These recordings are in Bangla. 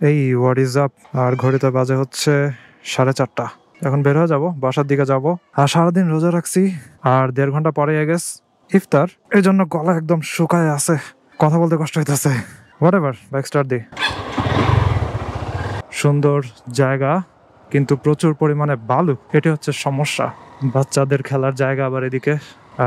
এই হোয়াট ইজ আপ। আর ঘড়িতে বাজে হচ্ছে 4:30। এখন বের হয়ে যাবো, বাসার দিকে যাব। আর সারাদিন রোজা রাখছি, আর 1.5 ঘন্টা পরে গেছ ইফতার। এই জন্য গলা একদম শুকায় আছে, কথা বলতে কষ্ট হইতেছে। হোয়াট এভার, বাইক স্টার্ট দি। সুন্দর জায়গা, কিন্তু প্রচুর পরিমাণে বালু, এটি হচ্ছে সমস্যা। বাচ্চাদের খেলার জায়গা আবার এদিকে।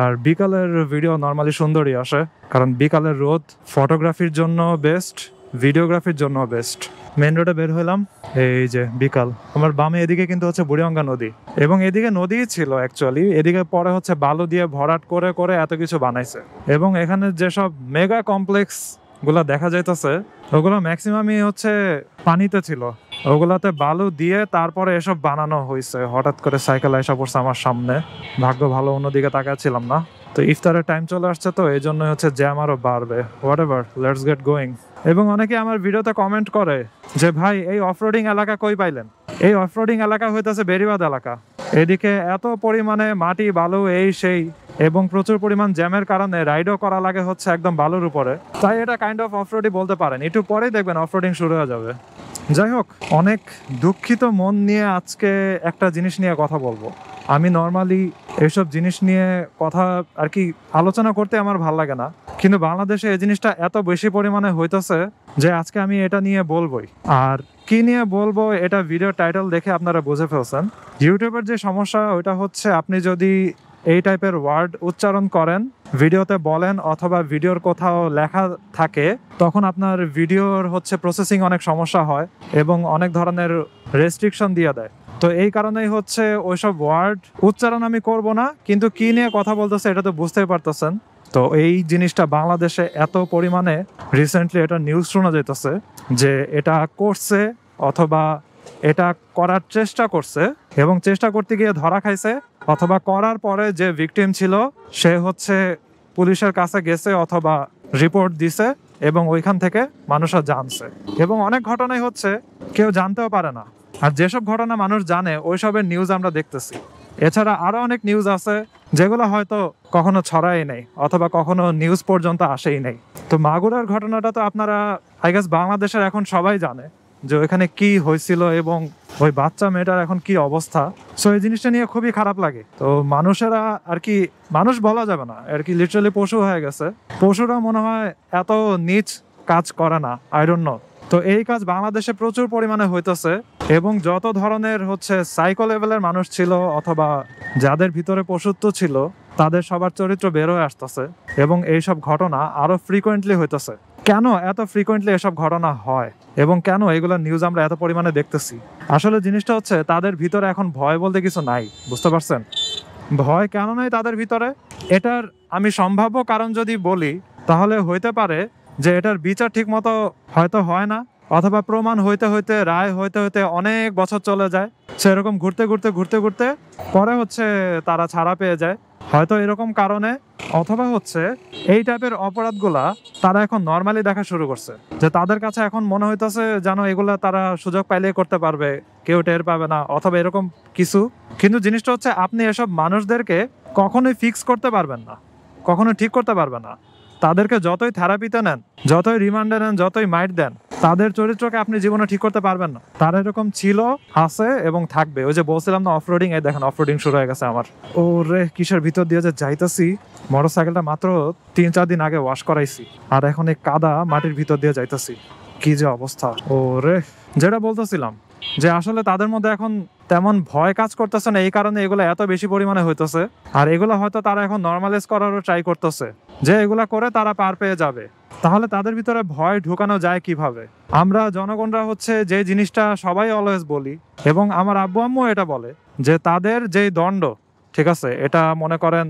আর বিকালের ভিডিও নর্মালি সুন্দরই আসে, কারণ বিকালের রোদ ফটোগ্রাফির জন্য বেস্ট, ভিডিওগ্রাফির জন্য বেস্ট। মেন রোডে বের হলাম, এই যে বিকাল। আমার বামে এদিকে কিন্তু হচ্ছে বুড়িগঙ্গা নদী, এবং এদিকে নদী ছিল অ্যাকচুয়ালি, এদিকে পরে হচ্ছে বালু দিয়ে ভরাট করে করে এত কিছু বানাইছে। এবং এখানে যেসব মেগা কমপ্লেক্স গুলা দেখা যাইতেছে, ওগুলো ম্যাক্সিমামই হচ্ছে পানিতে ছিল, ওগুলাতে বালু দিয়ে তারপরে এসব বানানো হয়েছে। হঠাৎ করে সাইকেল এসে পড়ছে আমার সামনে, ভাগ্য ভালো অন্যদিকে তাকাচ্ছিলাম না। তো ইফতারের টাইম চলে আসছে, তো এই জন্য হচ্ছে জ্যাম আরো বাড়বে। What ever, let's get going. এবং অনেকে আমার ভিডিওতে কমেন্ট করে যে ভাই এই অফরোডিং এলাকা কই পাইলেন। এই অফরোডিং এলাকা হইতেছে বেড়িবাঁধ এলাকা। এদিকে এত পরিমাণে মাটি বালু এই সেই, এবং প্রচুর পরিমাণ জ্যামের কারণে রাইডও করা লাগে হচ্ছে একদম বালুর উপরে। তাই এটা কাইন্ড অফ অফরোডই বলতে পারেন। একটু পরেই দেখবেন অফরোডিং শুরু হয়ে যাবে। যাই হোক, অনেক দুঃখিত মন নিয়ে আজকে একটা জিনিস নিয়ে কথা বলবো। আমি নর্মালি এইসব জিনিস নিয়ে কথা আর কি আলোচনা করতে আমার ভাল লাগে না, কিন্তু বাংলাদেশে এই জিনিসটা এত বেশি পরিমাণে হইতেছে যে আজকে আমি এটা নিয়ে বলবোই। আর কি নিয়ে বলবো এটা ভিডিও টাইটেল দেখে আপনারা বুঝে ফেলছেন। ইউটিউবের যে সমস্যা ওইটা হচ্ছে, আপনি যদি এই টাইপের ওয়ার্ড উচ্চারণ করেন, ভিডিওতে বলেন অথবা ভিডিওর কোথাও লেখা থাকে, তখন আপনার ভিডিওর হচ্ছে প্রসেসিং অনেক সমস্যা হয় এবং অনেক ধরনের রেস্ট্রিকশন দিয়ে দেয়। তো এই কারণেই হচ্ছে ওইসব ওয়ার্ড উচ্চারণ আমি করব না, কিন্তু কি নিয়ে কথা বলতেছে এটা তো বুঝতেই পারতেছেন। তো এই জিনিসটা বাংলাদেশে এত পরিমাণে রিসেন্টলি এটা নিউজ শোনা যাইতেছে যে এটা করছে অথবা এটা করার চেষ্টা করছে, এবং চেষ্টা করতে গিয়ে ধরা খাইছে, অথবা করার পরে যে ভিকটিম ছিল সে হচ্ছে পুলিশের কাছে গেছে অথবা রিপোর্ট দিছে, এবং ওইখান থেকে মানুষরা জানছে। এবং অনেক ঘটনাই হচ্ছে কেউ জানতেও পারে না, আর যেসব ঘটনা মানুষ জানে ওইসবের নিউজ আমরা দেখতেছি। এছাড়া আরো অনেক নিউজ আছে যেগুলো হয়তো কখনো ছড়াই নেই অথবা কখনো নিউজ পর্যন্ত আসেই নেই। তো মাগুরার ঘটনাটা তো আপনারা আই গেস বাংলাদেশের এখন সবাই জানে যে ওইখানে কি হয়েছিল এবং ওই বাচ্চা মেয়েটার এখন কি অবস্থা। সো এই জিনিসটা নিয়ে খুবই খারাপ লাগে। তো মানুষেরা আর কি, মানুষ বলা যাবে না আর কি, লিটারালি পশু হয়ে গেছে। পশুরা মনে হয় এত নীচ কাজ করে না, আই ডোন্ট নো। তো এই কাজ বাংলাদেশে প্রচুর পরিমাণে হইতেছে, এবং যত ধরনের হচ্ছে সাইকো লেভেলের মানুষ ছিল অথবা যাদের ভিতরে পশুত্ব ছিল, তাদের সবার চরিত্র বের হয়ে আসতেছে, এবং এইসব ঘটনা আরো ফ্রিকোয়েন্টলি হইতেছে। কেন এত ফ্রিকোয়েন্টলি এসব ঘটনা হয় এবং কেন এগুলো নিউজ আমরা এত পরিমাণে দেখতেছি? আসলে জিনিসটা হচ্ছে তাদের ভিতরে এখন ভয় বলতে কিছু নাই, বুঝতে পারছেন? ভয় কেন নাই তাদের ভিতরে, এটার আমি সম্ভাব্য কারণ যদি বলি, তাহলে হইতে পারে যে এটার বিচার ঠিক মতো হয়তো হয় না, অথবা প্রমাণ হইতে হইতে, রায় হইতে হইতে অনেক বছর চলে যায়। সেরকম ঘুরতে ঘুরতে ঘুরতে ঘুরতে পরে হচ্ছে তারা ছাড়া পেয়ে যায়, হয়তো এরকম কারণে। অথবা হচ্ছে এই টাইপের অপরাধগুলা তারা এখন নর্মালি দেখা শুরু করছে, যে তাদের কাছে এখন মনে হইতেছে যেন এগুলা তারা সুযোগ পাইলেই করতে পারবে, কেউ টের পাবে না অথবা এরকম কিছু। কিন্তু জিনিসটা হচ্ছে আপনি এসব মানুষদেরকে কখনোই ফিক্স করতে পারবেন না, কখনোই ঠিক করতে পারবেন না। তাদেরকে যতই থেরাপিতে নেন, যতই রিমান্ডে নেন, যতই মাইট দেন, তাদের চরিত্রকে আপনি জীবনে ঠিক করতে পারবেন না। তারা এরকম ছিল, আছে এবং থাকবে। ওই যে বলছিলাম না অফরোডিং, এই দেখেন অফরোডিং শুরু হয়ে গেছে আমার। ওরে কিসের ভিতর দিয়ে যে যাইতেছি, মোটরসাইকেলটা মাত্র 3-4 দিন আগে ওয়াশ করাইছি, আর এখন এই কাদা মাটির ভিতর দিয়ে যাইতেছি। কি যে অবস্থা। ওরে, যেটা বলতেছিলাম যে আসলে তাদের মধ্যে এখন তেমন ভয় কাজ করতেছে না, এই কারণে এগুলো এত বেশি পরিমাণে হইতেছে। আর এগুলো হয়তো তারা এখন নর্মালাইজ করারও ট্রাই করতেছে, যে এগুলা করে তারা পার পেয়ে যাবে। তাহলে তাদের ভিতরে ভয় ঢুকানো যায় কিভাবে? আমরা জনগণরা হচ্ছে যে জিনিসটা সবাই অলওয়েজ বলি, এবং আমার আব্বু আম্মু এটা বলে, যে তাদের যেই দণ্ড, ঠিক আছে, এটা মনে করেন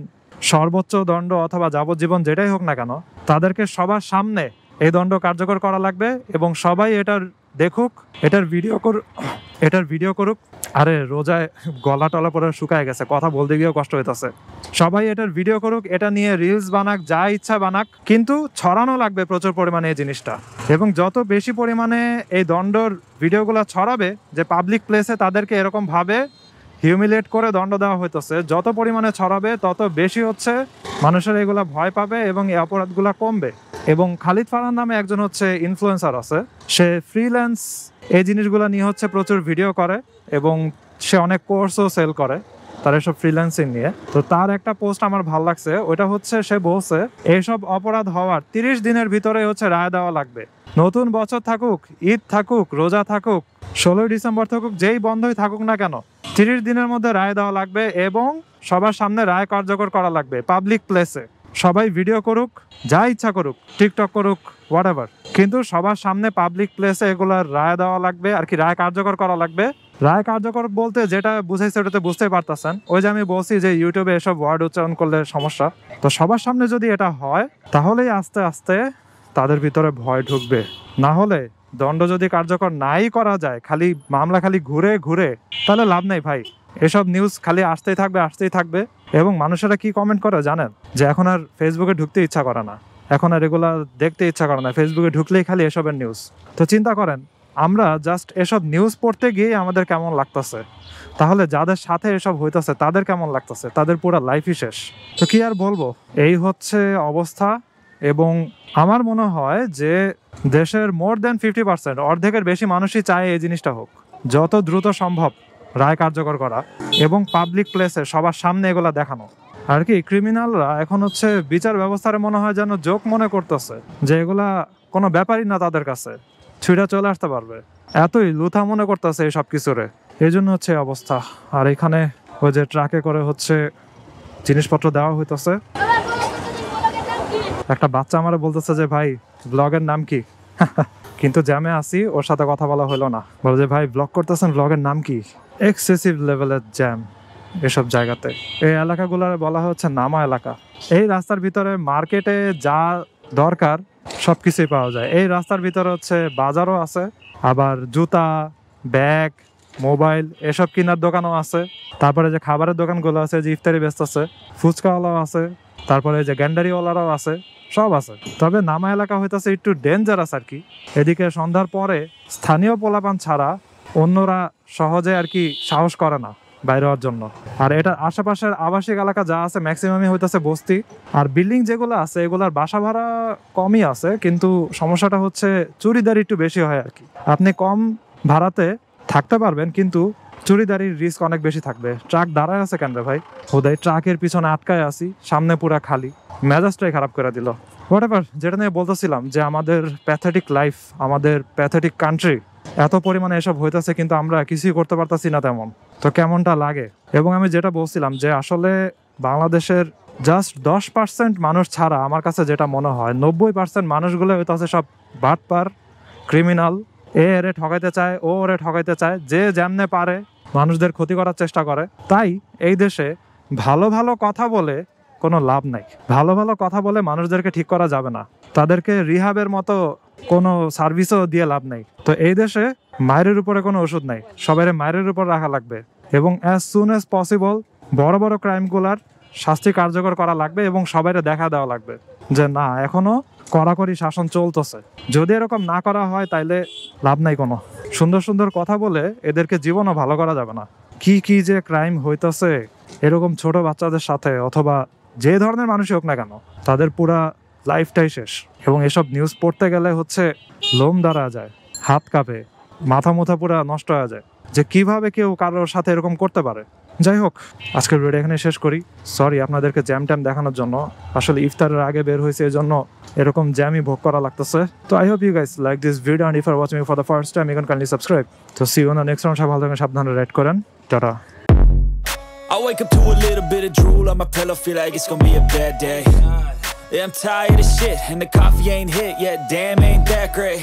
সর্বোচ্চ দণ্ড অথবা যাবজ্জীবন যেটাই হোক না কেন, তাদেরকে সবার সামনে এই দণ্ড কার্যকর করা লাগবে, এবং সবাই এটার দেখুক, এটার ভিডিও করুক। আরে রোজায় গলা টলা পরে শুকায় গেছে, কথা বলতে গিয়েও কষ্ট হইতেছে। সবাই এটার ভিডিও করুক, এটা নিয়ে রিলস বানাক, যা ইচ্ছা বানাক, কিন্তু ছড়ানো লাগবে প্রচুর পরিমাণে এই জিনিসটা। এবং যত বেশি পরিমাণে এই দণ্ডর ভিডিওগুলো ছড়াবে, যে পাবলিক প্লেসে তাদেরকে এরকম ভাবে হিউমিলেট করে দণ্ড দেওয়া হইতেছে, যত পরিমাণে ছড়াবে তত বেশি হচ্ছে মানুষের এগুলা ভয় পাবে এবং এই অপরাধগুলা কমবে। এবং খালিদ ফারহান নামে একজন হচ্ছে ইনফ্লুয়েন্সার আছে, সে ফ্রিল্যান্স এই জিনিসগুলো নিয়ে হচ্ছে প্রচুর ভিডিও করে এবং সে অনেক কোর্সও সেল করে তার এসব ফ্রিল্যান্সিং নিয়ে। তো তার একটা পোস্ট আমার ভালো লাগছে, ওইটা হচ্ছে সে বলছে এইসব অপরাধ হওয়ার 30 দিনের ভিতরে হচ্ছে রায় দেওয়া লাগবে। নতুন বছর থাকুক, ঈদ থাকুক, রোজা থাকুক, 16 ডিসেম্বর থাকুক, যেই বন্ধই থাকুক না কেন 30 দিনের মধ্যে রায় দেওয়া লাগবে এবং সবার সামনে রায় কার্যকর করা লাগবে। পাবলিক প্লেসে সবাই ভিডিও করুক, যা ইচ্ছা করুক, টিকটক করুক, হোয়াটএভার, কিন্তু সবার সামনে পাবলিক প্লেসে এগুলার রায় দেওয়া লাগবে আর কি, রায় কার্যকর করা লাগবে। রায় কার্যকর বলতে যেটা বুঝাইছে ওটাতে বুঝতেই পারতেছেন, ওই যে আমি বলছি যে ইউটিউবে এসব ওয়ার্ড উচ্চারণ করলে সমস্যা, তো সবার সামনে যদি এটা হয় তাহলেই আস্তে আস্তে তাদের ভিতরে ভয় ঢুকবে। না হলে দণ্ড যদি কার্যকর নাই করা যায়, খালি মামলা খালি ঘুরে ঘুরে, তাহলে লাভ নেই ভাই। এসব নিউজ খালি আসতেই থাকবে এবং মানুষেরা কি কমেন্ট করে জানেন, যে এখন আর ফেসবুকে ঢুকতে ইচ্ছা করে না, এখন আর এগুলা দেখতে ইচ্ছা করে না, ফেসবুকে ঢুকলেই খালি এসবের নিউজ। তো চিন্তা করেন আমরা জাস্ট এসব নিউজ পড়তে গিয়ে আমাদের কেমন লাগতেছে, তাহলে যাদের সাথে এসব হইতেছে তাদের কেমন লাগতেছে, তাদের পুরো লাইফই শেষ। তো কি আর বলবো, এই হচ্ছে অবস্থা। এবং আমার মনে হয় যে দেশের মোর দেন 50%, অর্ধেকের বেশি মানুষই চায় এই জিনিসটা হোক, যত দ্রুত সম্ভব রায় কার্যকর করা এবং পাবলিক প্লেসে সবার সামনে এগুলা দেখানো আর কি। ক্রিমিনালরা এখন হচ্ছে বিচার ব্যবস্থার মনে হয় যেন জোক মনে করতেছে, যে এগুলা কোনো ব্যাপারই না, তাদের কাছে ছুঁড়া চলে আসতে পারবে, এতই লুথা মনে করতেছে এই সব কিছুরে। এই জন্য হচ্ছে অবস্থা। আর এখানে ওই যে ট্রাকে করে হচ্ছে জিনিসপত্র দেওয়া হইতেছে। একটা বাচ্চা আমার বলতেছে যে ভাই ব্লগের নাম কি, কিন্তু জ্যামে আসি, ওর সাথে কথা বলা হলো না। বলে যে ভাই ব্লগ করতেছেন, ব্লগের নাম কি? এক্সেসিভ লেভেলের জ্যাম এসব জায়গাতে। এই এলাকাগুলোর বলা হচ্ছে নামা এলাকা। এই রাস্তার ভিতরে মার্কেটে যা দরকার সবকিছুই পাওয়া যায়। এই রাস্তার ভিতরে হচ্ছে বাজারও আছে, আবার জুতা, ব্যাগ, মোবাইল এসব কেনার দোকানও আছে। তারপরে যে খাবারের দোকানগুলো আছে, যে ইফতারি ব্যস্ত আছে, ফুচকাওয়ালাও আছে, তারপরে যে গ্যান্ডারিওয়ালারাও আছে, সব আছে। তবে নামা এলাকা হইতেছে একটু ডেঞ্জারাস আর কি। এদিকে সন্ধ্যার পরে স্থানীয় পোলাপান ছাড়া অন্যরা সহজে আর কি সাহস করে না বাইরে হওয়ার জন্য। আর এটা আশেপাশের আবাসিক এলাকা যা আছে ম্যাক্সিমামই হইতেছে বস্তি। আর বিল্ডিং যেগুলো আছে এগুলার বাসা ভাড়া কমই আছে, কিন্তু সমস্যাটা হচ্ছে চুরিদারি একটু বেশি হয় আর কি। আপনি কম ভাড়াতে থাকতে পারবেন, কিন্তু চুরিদারির রিস্ক অনেক বেশি থাকবে। ট্রাক দাঁড়ায় আছে কেন রে ভাই, ওদের ট্রাকের পিছনে আটকায় আসি, সামনে পুরা খালি, মেজাজটাই খারাপ করে দিল। হোয়াটএভার, যেটা নিয়ে বলতেছিলাম যে আমাদের প্যাথেটিক লাইফ, আমাদের প্যাথেটিক কান্ট্রি, এত পরিমাণে এসব হইতেছে কিন্তু আমরা কিছুই করতে পারতাছি না তেমন। তো কেমনটা লাগে। এবং আমি যেটা বলছিলাম যে আসলে বাংলাদেশের জাস্ট 10% মানুষ ছাড়া আমার কাছে যেটা মনে হয় 90% মানুষগুলো হইতেছে সব বাটপার, ক্রিমিনাল। এরে ঠকাইতে চায়, ও ওরে ঠকাইতে চায়, যে যেমনে পারে মানুষদের ক্ষতি করার চেষ্টা করে। তাই এই দেশে ভালো ভালো কথা বলে কোনো লাভ নাই। ভালো ভালো কথা বলে মানুষদেরকে ঠিক করা যাবে না, তাদেরকে রিহাবের মতো কোনো সার্ভিসও দিয়ে লাভ নাই। তো এই দেশে মায়ের উপরে কোনো ওষুধ নাই, সবাই মায়ের উপর রাখা লাগবে এবং অ্যাজ সুন অ্যাজ পসিবল বড় বড় ক্রাইমগুলার শাস্তি কার্যকর করা লাগবে এবং সবাইরে দেখা দেওয়া লাগবে যে না, এখনো কড়াকড়ি শাসন চলতেছে। যদি এরকম না করা হয় তাইলে লাভ নাই কোনো। সুন্দর সুন্দর কথা বলে এদেরকে জীবনও ভালো করা যাবে না। কি কি যে ক্রাইম হইতেছে এরকম ছোট বাচ্চাদের সাথে, অথবা যে ধরনের মানুষই হোক না কেন, তাদের পুরা লাইফটাই শেষ। এবং এসব নিউজ পড়তে গেলে হচ্ছে লোম দাঁড়া যায়, হাত কাঁপে, মাথা মুথা পুরা নষ্ট হয়ে যায় যে কিভাবে কেউ কারোর সাথে এরকম করতে পারে। যাই হোক, আজকের ভিডিও এখানে শেষ করি। সরি আপনাদেরকে জ্যাম ট্যাম দেখানোর জন্য, আসলে ইফতারের আগে বের হয়েছে এই জন্য এরকম জ্যামই ভোগ করা লাগতেছে। তো I hope you guys like this video, and if are watching for the first time you can kindly subscribe. তো see you on the next one. সব ভালো থাকেন, সাবধানে রাইড করেন, tata. I wake up to a little bit of drool on my pillow, feel like it's gonna be a bad day. Yeah, I'm tired of shit, and the coffee ain't hit yet, damn ain't that great.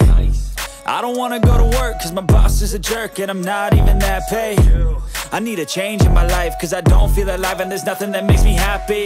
I don't wanna go to work, cause my boss is a jerk, and I'm not even that paid. I need a change in my life, cause I don't feel alive, and there's nothing that makes me happy.